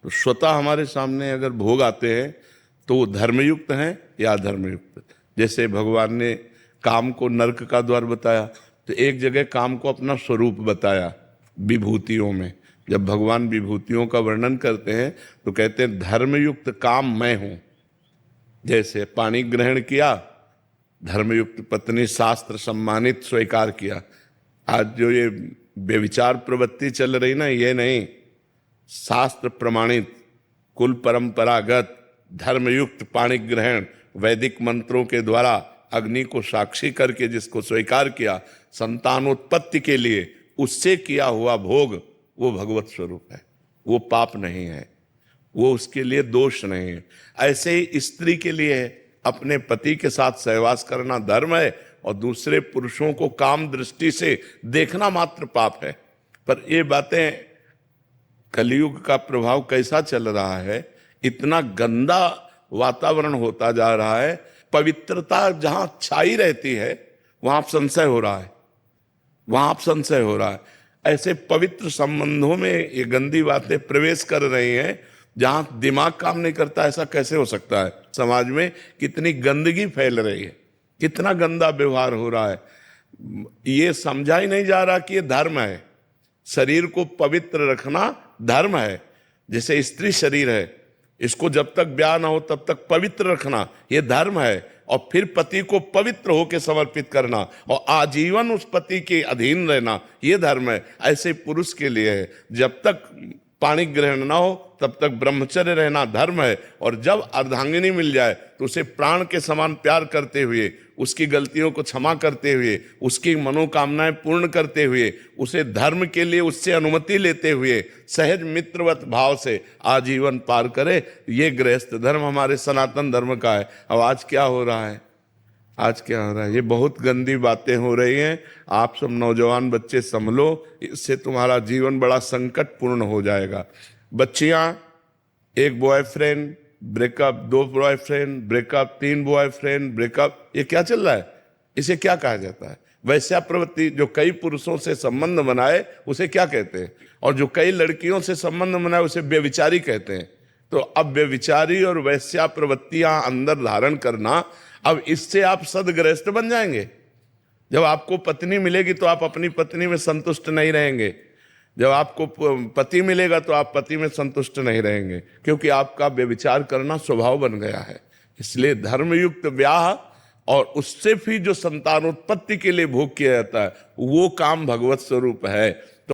तो स्वतः हमारे सामने अगर भोग आते हैं तो वो धर्मयुक्त हैं या अधर्मयुक्त। जैसे भगवान ने काम को नरक का द्वार बताया, तो एक जगह काम को अपना स्वरूप बताया विभूतियों में। जब भगवान विभूतियों का वर्णन करते हैं तो कहते हैं धर्मयुक्त काम मैं हूं। जैसे पानी ग्रहण किया, धर्मयुक्त पत्नी शास्त्र सम्मानित स्वीकार किया। आज जो ये व्यभिचार प्रवृत्ति चल रही ना, ये नहीं, शास्त्र प्रमाणित कुल परंपरागत धर्मयुक्त पाणी ग्रहण वैदिक मंत्रों के द्वारा अग्नि को साक्षी करके जिसको स्वीकार किया संतानोत्पत्ति के लिए, उससे किया हुआ भोग वो भगवत स्वरूप है, वो पाप नहीं है, वो उसके लिए दोष नहीं है। ऐसे ही स्त्री के लिए अपने पति के साथ सहवास करना धर्म है और दूसरे पुरुषों को काम दृष्टि से देखना मात्र पाप है। पर ये बातें, कलयुग का प्रभाव कैसा चल रहा है, इतना गंदा वातावरण होता जा रहा है। पवित्रता जहां छाई रहती है वहां आप संशय हो रहा है, वहां आप संशय हो रहा है। ऐसे पवित्र संबंधों में ये गंदी बातें प्रवेश कर रही हैं जहां दिमाग काम नहीं करता। ऐसा कैसे हो सकता है? समाज में कितनी गंदगी फैल रही है, कितना गंदा व्यवहार हो रहा है। ये समझा ही नहीं जा रहा कि ये धर्म है। शरीर को पवित्र रखना धर्म है। जैसे स्त्री शरीर है, इसको जब तक ब्याह ना हो तब तक पवित्र रखना ये धर्म है। और फिर पति को पवित्र होकर समर्पित करना और आजीवन उस पति के अधीन रहना ये धर्म है। ऐसे पुरुष के लिए है, जब तक पाणी ग्रहण ना हो तब तक ब्रह्मचर्य रहना धर्म है। और जब अर्धांगिनी मिल जाए तो उसे प्राण के समान प्यार करते हुए, उसकी गलतियों को क्षमा करते हुए, उसकी मनोकामनाएं पूर्ण करते हुए, उसे धर्म के लिए उससे अनुमति लेते हुए सहज मित्रवत भाव से आजीवन पार करे। ये गृहस्थ धर्म हमारे सनातन धर्म का है। अब आज क्या हो रहा है, आज क्या हो रहा है, ये बहुत गंदी बातें हो रही हैं। आप सब नौजवान बच्चे संभलो, इससे तुम्हारा जीवन बड़ा संकटपूर्ण हो जाएगा। बच्चियां, एक बॉयफ्रेंड ब्रेकअप, दो बॉयफ्रेंड ब्रेकअप, तीन बॉयफ्रेंड ब्रेकअप, ये क्या चल रहा है? इसे क्या कहा जाता है? वैश्या प्रवृत्ति। जो कई पुरुषों से संबंध बनाए उसे क्या कहते हैं? और जो कई लड़कियों से संबंध बनाए उसे व्यभिचारी कहते हैं। तो अब व्यभिचारी और वैश्या प्रवृत्तियां अंदर धारण करना, अब इससे आप सदगृहस्थ बन जाएंगे। जब आपको पत्नी मिलेगी तो आप अपनी पत्नी में संतुष्ट नहीं रहेंगे। जब आपको पति मिलेगा तो आप पति में संतुष्ट नहीं रहेंगे, क्योंकि आपका व्यभिचार करना स्वभाव बन गया है। इसलिए धर्मयुक्त ब्याह और उससे भी जो संतानोत्पत्ति के लिए भोग किया जाता है वो काम भगवत स्वरूप है।